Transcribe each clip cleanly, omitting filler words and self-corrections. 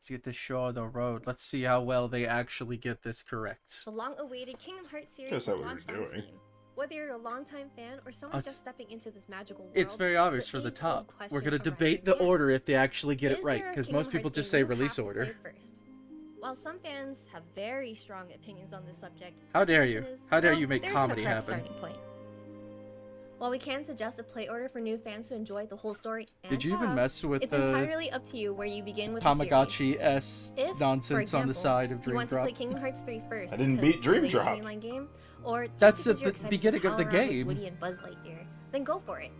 Let's get this show on the road. Let's see how well they actually get this correct. The long-awaited Kingdom Hearts series Guess has that what launched we're on doing. Steam. Whether you're a longtime fan or someone just stepping into this magical world, It's very obvious for the top. We're gonna debate the order if they actually get it right, because most people just say release order. While some fans have very strong opinions on this subject, How dare you? How dare you make there's comedy no correct happen? starting point. While we can suggest a play order for new fans to enjoy the whole story, and Did you even mess with it's the entirely up to you where you begin with the series. Tamagotchi-s If, nonsense for on the example, side of you want to play Dream Kingdom Hearts 3 first. I didn't because beat it's the Dream latest Drop. mainline game, or just That's because at you're the excited beginning to of the pal around with game. Woody and Buzz Lightyear, then go for it.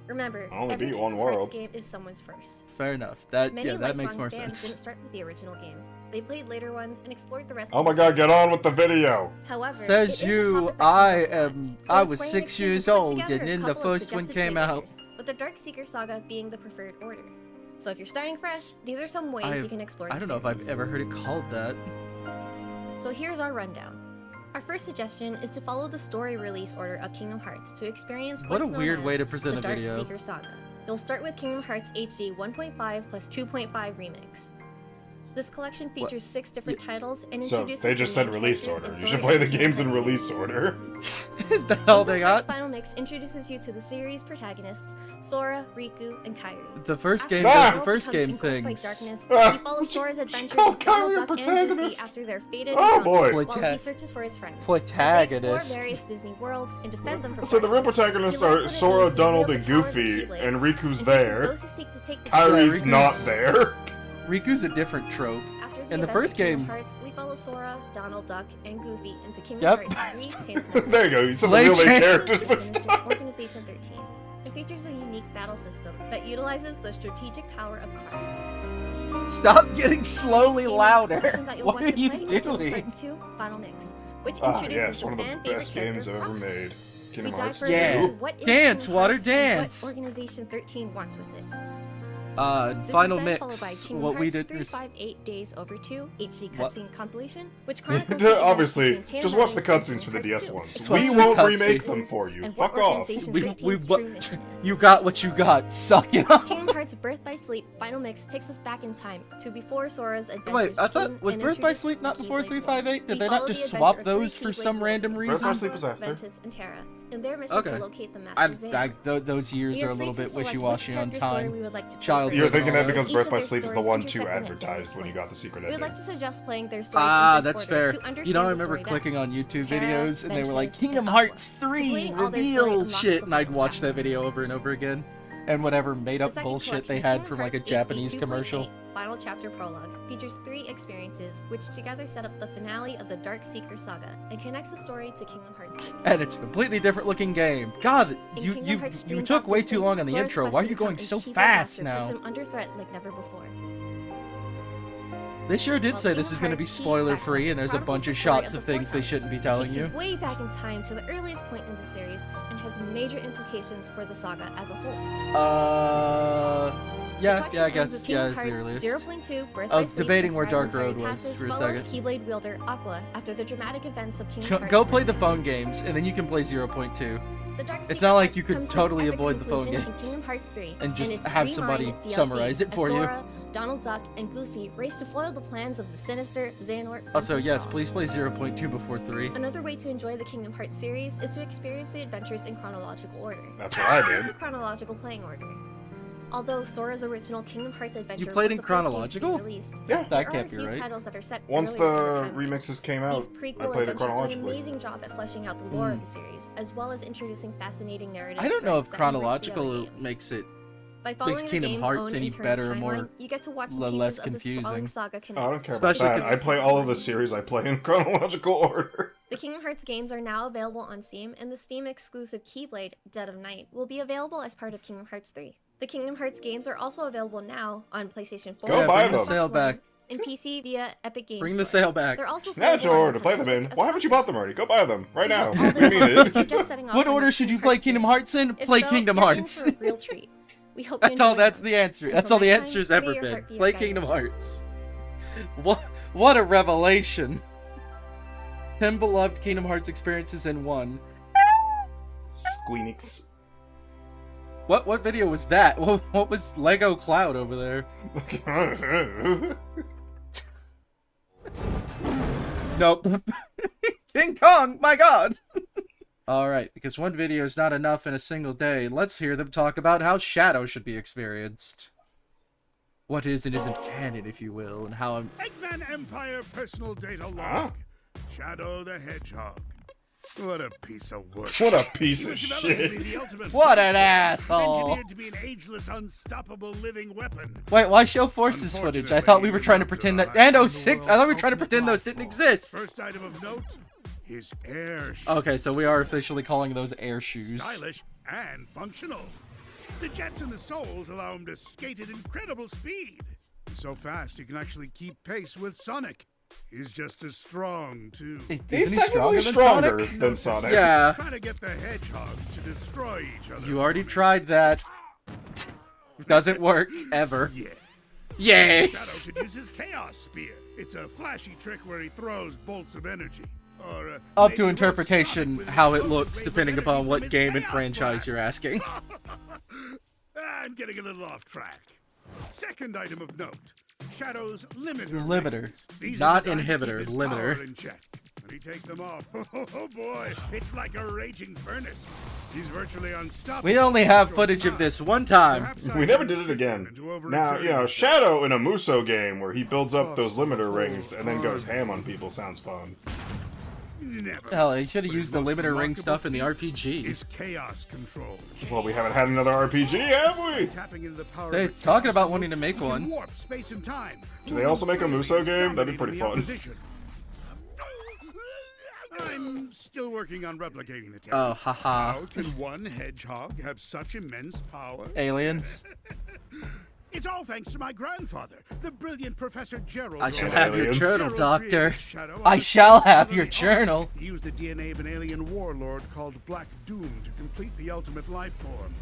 Remember, I only every beat Kingdom one Hearts world. game is someone's first. Fair enough. That Many that makes lifelong more fans sense. didn't start with the original game. They played later ones and explored the rest Oh of my the god, series. get on with the video! However, Says it is a you, topic that comes up a lot. So I was Square 6 Enix years has put old, together and a then the couple of first one suggested came play out. orders, with the Dark Seeker Saga being the preferred order. So if you're starting fresh, these are some ways you can explore I the don't know if I've series. ever heard it called that. So here's our rundown. Our first suggestion is to follow the story release order of Kingdom Hearts to experience What what's a known weird as way to present the a Dark video. Seeker Saga. You'll start with Kingdom Hearts HD 1.5 plus 2.5 Remix. This collection features 6 different titles and So, introduces they just the said main release characters order. and You should story play the of Kingdom games in Hearts release series. order. Is that all they Kingdom Hearts got? Final Mix introduces you to the series protagonists Sora, Riku, and Kairi. The first After game the does Ah! the world first becomes game engulfed by things. darkness, we follow Sora's adventures called with Donald Kairi a Duck and Goofy protagonist? after their fated Oh, encounter boy. while Prota- he searches for his friends. As Protagonist. they explore various Disney worlds and defend them from So the real darkness, protagonists he learns are what it Sora, means to Donald, wield and the power of the Goofy, Keyblade, and Riku's and faces there. those who seek to take the Kairi's Yeah, not Riku's- there. Riku's a different trope. After the In the events first of Kingdom game- Hearts, we follow Sora, Donald Duck, and Goofy into Kingdom Yep. Hearts 3 Chain of Memories. There you go, you said the Play real main Chain- characters Is this Sinister time. Organization 13. It features a unique battle system that utilizes the strategic power of cards. Stop getting slowly Next game louder. collection that you'll What want are to you play is Kingdom doing? Hearts 2 Final Mix, which Ah, introduces yes, one of the the fan-favorite best games character, ever Roxas. made. We Kingdom dive Hearts further 2. Yeah. into what is Dance, Kingdom water, Hearts and dance. what Organization 13 wants with it. This Final is then followed by mix. Kingdom What we Hearts did 358 Days Over 2 HD What? cutscene compilation, which chronicles the events Obviously, between Chain of just watch the Memories and cutscenes for the Kingdom DS Hearts ones. 2. We Watch won't the remake cutscenes. them for you. And Fuck what off. Organization We 13's what? true mission is. You got what you got. Suck it up. Kingdom Hearts Birth by Sleep Final Mix takes us back in time to before Sora's adventures. Wait, I thought begin was and Birth by introduces Sleep the not before Keyblade 358? War. Did We they follow not the just adventure swap of those three for some Keyblade random wielders, reason? Birth by Sleep was Aqua, after. Ventus, and Terra, in their mission Okay. to locate the Master Zane. Those years We are a free little to bit select wishy-washy which on character story time. we would like to play Child first. You're Birth thinking that Each because Each Birth of by their Sleep is the stories one intersect too in at advertised when you got various the secret We would ending. like to suggest playing their stories Ah, in this that's order fair. to understand You know, I the remember story clicking best. on YouTube Terra, videos and they were like, Ventus, Kingdom and Hearts Aqua. 3 Completing all their story reveal unlocks shit, the and I'd final watch chapter. that video over and over again. And whatever made The up second bullshit they collection, had Kingdom from like a Hearts Japanese HD 2.8 commercial. Final Chapter Prologue features 3 experiences, which together set up the finale of the Dark Seeker saga and connects the story to Kingdom Hearts 3. And it's a completely different looking game. God, In you Kingdom Hearts you Dream took Drop way too Distance, long on the Sora's intro. quest Why are to you become going a so Keyblade fast master now? puts him under threat like never before. They sure did While say this Kingdom is going to be Hearts Key spoiler Back free, Up and there's a chronicles bunch the of story shots the of things they Four shouldn't be Towers. It telling takes you. way back in time to the earliest point in the series and has major implications for the saga as a whole. Yeah, The yeah, I collection ends guess, with yeah, Kingdom it's the Hearts earliest. 0.2 Birth I by was Sleep, debating a where Dark fragmentary Road was passage for a follows second. Keyblade wielder Aqua after the dramatic events of Kingdom Go, Hearts. go play the Birth by phone Sleep. games, and then you can play 0.2. The Dark It's Seeker not like arc you could comes to its totally epic avoid the phone conclusion in games. Kingdom Hearts 3, And just its have somebody remined DLC summarize it as for you. Sora, Donald Duck, and Goofy race to foil the plans of the sinister Xehanort. Also, Prince of yes, Thrall. please play 0.2 before 3. Another way to enjoy the Kingdom Hearts series is to experience the adventures in chronological order. That's what I This is did. a chronological playing order. Although Sora's original Kingdom Hearts adventure played was in the first game to be chronological? released, Yeah. there That are can't a be few right. titles that are set Once earlier the in timeline. remixes came out, These I prequel played it adventures do an chronologically. amazing job at fleshing out the lore of the series, as well as introducing fascinating narrative I don't know threads if that enrich the other chronological games. makes it By following the Kingdom game's Hearts own any internal better or timeline, more you get to watch the less pieces of the confusing. sprawling saga connect. Oh, I don't care about Especially that. I cons- play all of the series I play in chronological order. The Kingdom Hearts games are now available on Steam, and the Steam exclusive Keyblade, Dead of Night, will be available as part of Kingdom Hearts 3. The Kingdom Hearts games are also available now on PlayStation 4, Go buy bring the them. sale Xbox back. One, and PC via Epic Games Bring the Store. sale back. They're also Now it's your playable order on to play Nintendo them in. Switch as Why haven't you bought them already? Go buy them right now. All We this need while, it. we're just setting off What on order the should you Kingdom play Hearts Kingdom game. Hearts in? If Play so, Kingdom you're in Hearts. for a real treat. We hope you That's all. enjoy That's them. the answer. Until That's all the next time, answer's may ever your been. heart be a Play guiding Kingdom light. Hearts. What a revelation! 10 beloved Kingdom Hearts experiences in one. Squeenix. What video was that? What was Lego Cloud over there? Nope. King Kong, my god! Alright, because one video is not enough in a single day, let's hear them talk about how Shadow should be experienced. What is and isn't canon, if you will, and how I'm... Eggman Empire personal data log. Shadow the Hedgehog. What a piece of work. What a piece He of was developed to be shit. the ultimate What an force, asshole! engineered to be an ageless, unstoppable living weapon. Wait, why show Forces footage? I thought we were trying to pretend that... And 06! I thought we were trying to pretend those didn't exist! First item of note, his air shoes. Okay, so we are officially calling those air shoes. Stylish and functional. The jets and the soles allow him to skate at incredible speed. So fast he can actually keep pace with Sonic. He's just as strong, too. He's technically stronger than Sonic. Yeah. Trying to get the hedgehogs to destroy each other. You already tried that. Doesn't work, ever. Yeah. Yes! Shadow could use his Chaos Spear. It's a flashy trick where he throws bolts of energy. Or, Up to maybe interpretation ropes how it Sonic with looks, explosive depending energy upon from what his game and Chaos franchise Blast. you're asking. I'm getting a little off track. Second item of note. Shadow's limiter. Limiter. rings. These Not are designed to inhibitor, keep his limiter. power in check. When he takes them off, oh boy, it's like a raging furnace. He's virtually unstoppable. We only have footage of this one time. Perhaps I We never can did it trick him again. into overexerting Now, himself. Shadow in a Muso game where he builds up those limiter rings and then goes ham on people sounds fun. Never. Hell, he should have But used the his most limiter ring remarkable stuff in the feat RPG. is chaos control. Well, we haven't had another RPG, have we? Tapping into the power They're of the talking chaos about field, wanting to make he can one. warp space and time. Do they also make a Muso game? That'd be pretty Dominating fun. the opposition. I'm still working on replicating the technique. Oh, haha. How can one hedgehog have such immense power? Aliens. It's all thanks to my grandfather, the brilliant Professor Gerald. I shall And have your aliens. journal, Gerald Doctor. created Shadow I out of shall have Shadow your of the journal. Ark. He used the DNA of an alien warlord called Black Doom to complete the ultimate life form.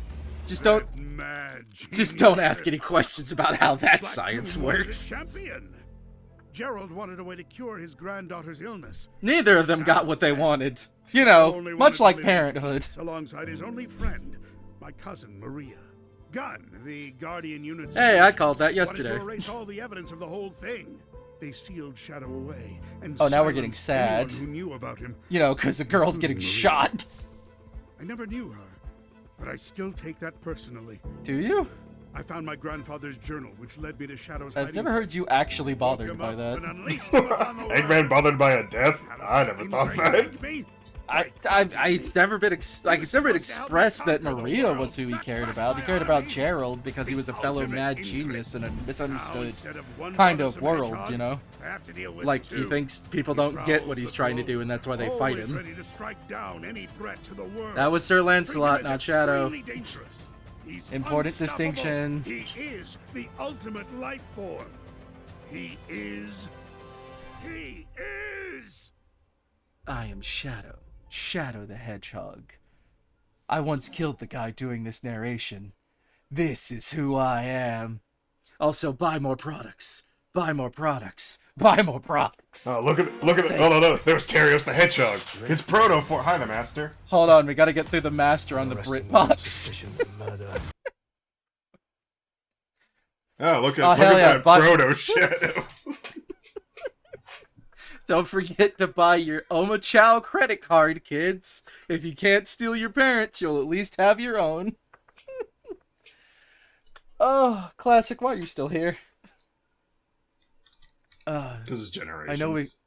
Just don't... That mad Just genius don't ask said, any questions about how that Black science Doom wanted a works. champion. Gerald wanted a way to cure his granddaughter's illness. Neither of them got what they wanted. You know, Only much wanted like to live Parenthood. peace alongside his only friend, my cousin Maria. Gunn, the Guardian unit's Hey, I called that wanted yesterday. to erase all the evidence of the whole thing. They sealed Shadow away and Oh, now we're getting silenced sad. anyone who knew about him. You know, because the girl's getting shot. I never knew her, but I still take that personally. Do you? I found my grandfather's journal, which led me to Shadow's I've hiding never heard place. you actually Woke bothered him by up that. and unleashed him upon the world. Eggman bothered by a death? Shadow's I never been thought trying to that. make me. It's never been it's never been expressed that Maria was who he cared about. He cared about Gerald because he was a fellow mad genius in a misunderstood kind of world, you know? Like, he thinks people don't get what he's trying to do, and that's why they fight him. Ready to strike down any threat to the world. That was Sir Lancelot, Freedom is not Shadow. extremely dangerous. He's Important unstoppable. distinction. He is the ultimate life form. He is. I am Shadow. Shadow the Hedgehog. I once killed the guy doing this narration. This is who I am. Also, buy more products. Buy more products. Buy more products. Oh, look at it. Oh, no. There was Terios the Hedgehog. His proto for. Hi, the Master. Hold on, we gotta get through the master on the BritBox. Oh, look Oh, at hell yeah, that buy- proto Shadow. Don't forget to buy your Oma Chow credit card, kids. If you can't steal your parents, you'll at least have your own. Oh, classic, why are you still here? Because it's generations.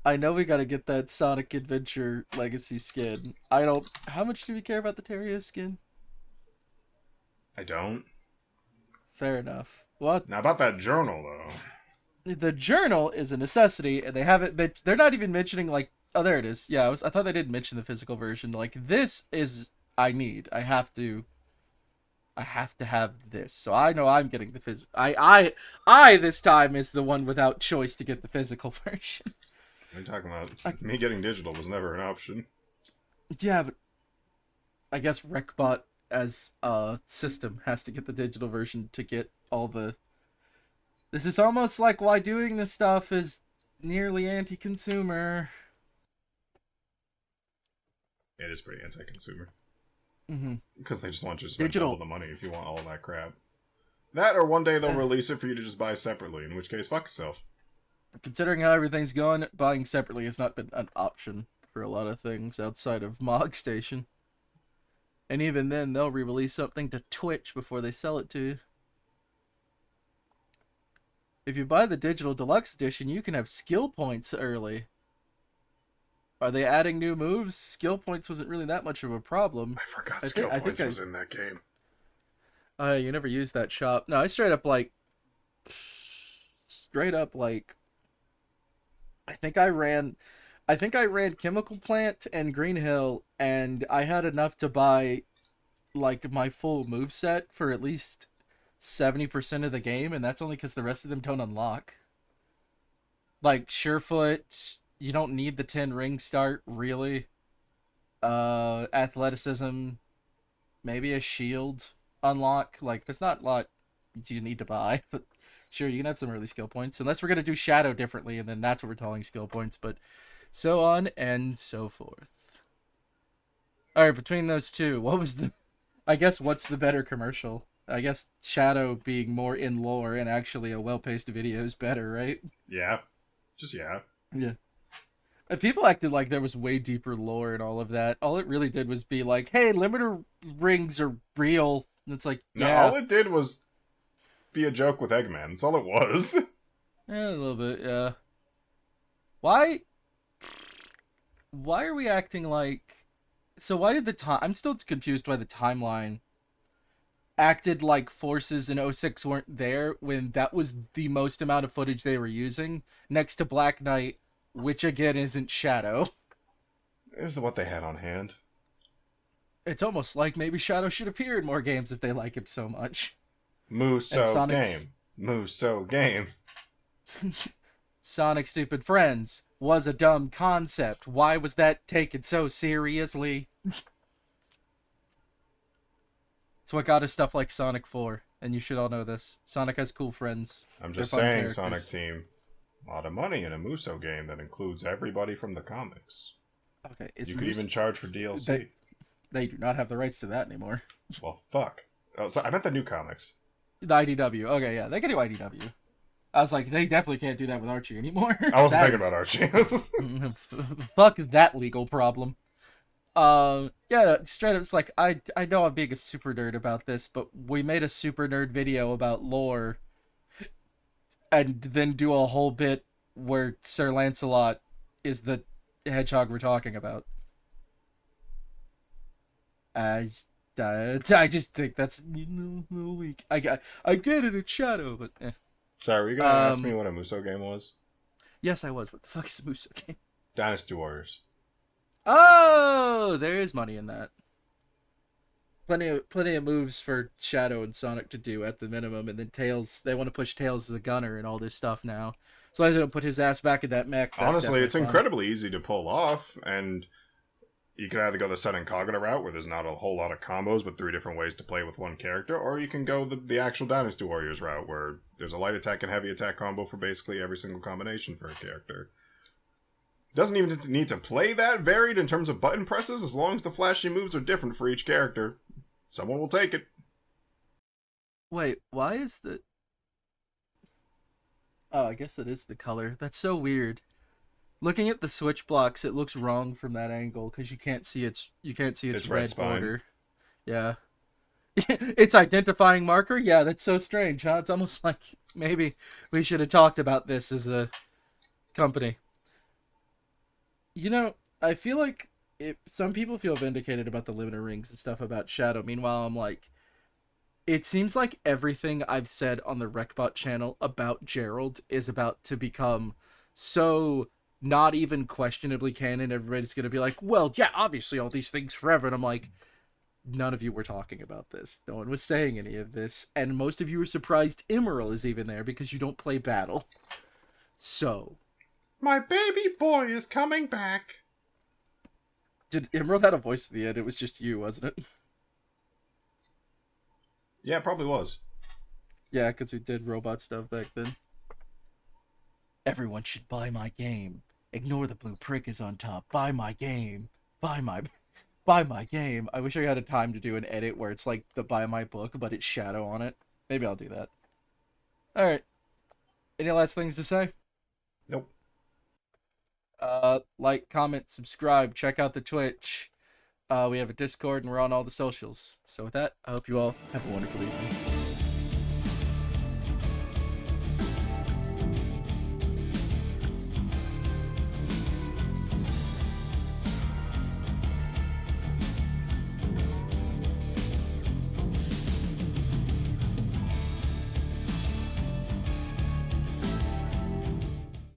I know we gotta get that Sonic Adventure Legacy skin. How much do we care about the Terrio skin? I don't. Fair enough. What? Now, about that journal, though. The journal is a necessity, and they haven't they're not even mentioning, like, oh, there it is. Yeah, I thought they did mention the physical version. Like, this is, I have to have this. So I know I'm getting the physical. I this time is the one without choice to get the physical version. What are you talking about? Me getting digital was never an option. Yeah, but I guess Reqbot as a system has to get the digital version to get all the... This is almost like why doing this stuff is nearly anti-consumer. It is pretty anti-consumer. Mm-hmm. Because they just want you to spend Digital. double the money if you want all that crap. That, or one day they'll release it for you to just buy separately, in which case, fuck yourself. Considering how everything's going, buying separately has not been an option for a lot of things outside of Mog Station. And even then, they'll re-release something to Twitch before they sell it to you. If you buy the digital deluxe edition, you can have skill points early. Are they adding new moves? Skill points wasn't really that much of a problem. I forgot skill points was in that game. You never used that shop. No, I straight up like, I think I ran Chemical Plant and Green Hill, and I had enough to buy like my full move set for at least 70% of the game, and that's only because the rest of them don't unlock. Like Surefoot, you don't need the 10 ring start really. Athleticism, maybe a shield unlock. Like there's not a lot you need to buy, but sure, you can have some early skill points, unless we're gonna do Shadow differently, and then that's what we're calling skill points. But so on and so forth. All right, between those two, what's the better commercial? I guess Shadow being more in lore and actually a well-paced video is better, right? Yeah. Just yeah. Yeah. And people acted like there was way deeper lore and all of that. All it really did was be like, hey, limiter rings are real. And it's like, No, yeah. all it did was be a joke with Eggman. That's all it was. Yeah, a little bit, yeah. Why are we acting like... So why did I'm still confused why the timeline acted like forces in 06 weren't there when that was the most amount of footage they were using, next to Black Knight, which again isn't Shadow. It was what they had on hand. It's almost like maybe Shadow should appear in more games if they like him so much. Muso game. Muso game. Sonic Stupid Friends was a dumb concept. Why was that taken so seriously? It's what got us stuff like Sonic 4, and you should all know this. Sonic has cool friends. I'm just They're fun saying, characters. Sonic Team. A lot of money in a Muso game that includes everybody from the comics. Okay, you could even charge for DLC. They do not have the rights to that anymore. Well, fuck. Oh, so I meant the new comics. The IDW. Okay, yeah, they can do IDW. I was like, they definitely can't do that with Archie anymore. I wasn't thinking about Archie. Fuck that legal problem. Yeah, straight up, it's like, I know I'm being a super nerd about this, but we made a super nerd video about lore, and then do a whole bit where Sir Lancelot is the hedgehog we're talking about. I just think that's weak. I get it, it's Shadow, but eh. Sorry, were you gonna ask me what a Muso game was? Yes, I was. What the fuck is the Muso game? Dynasty Warriors. Oh, there is money in that. Plenty of moves for Shadow and Sonic to do at the minimum, and then Tails, they want to push Tails as a gunner and all this stuff now. So I don't put his ass back in that mech. Honestly, it's incredibly easy to pull off, and you can either go the Sun and Kagura route, where there's not a whole lot of combos, but 3 different ways to play with one character, or you can go the actual Dynasty Warriors route, where there's a light attack and heavy attack combo for basically every single combination for a character. Doesn't even need to play that varied in terms of button presses, as long as the flashy moves are different for each character. Someone will take it. Wait, why is the... Oh, I guess it is the color. That's so weird. Looking at the switch blocks, it looks wrong from that angle because you can't see its red border. Yeah. Its identifying marker? Yeah, that's so strange, huh? It's almost like maybe we should have talked about this as a company. You know, I feel like some people feel vindicated about the limiter rings and stuff about Shadow. Meanwhile, I'm like, it seems like everything I've said on the Reqbot channel about Gerald is about to become so not even questionably canon. Everybody's going to be like, well, yeah, obviously all these things forever. And I'm like, none of you were talking about this. No one was saying any of this. And most of you were surprised Emerald is even there because you don't play Battle. So... My baby boy is coming back. Did Emerald have a voice at the end? It was just you, wasn't it? Yeah, it probably was. Yeah, because we did robot stuff back then. Everyone should buy my game. Ignore the blue prick is on top. Buy my game. Buy my game. I wish I had a time to do an edit where it's like the buy my book, but it's Shadow on it. Maybe I'll do that. Alright. Any last things to say? Nope. Like, comment, subscribe, check out the Twitch. We have a Discord and we're on all the socials. So with that, I hope you all have a wonderful evening.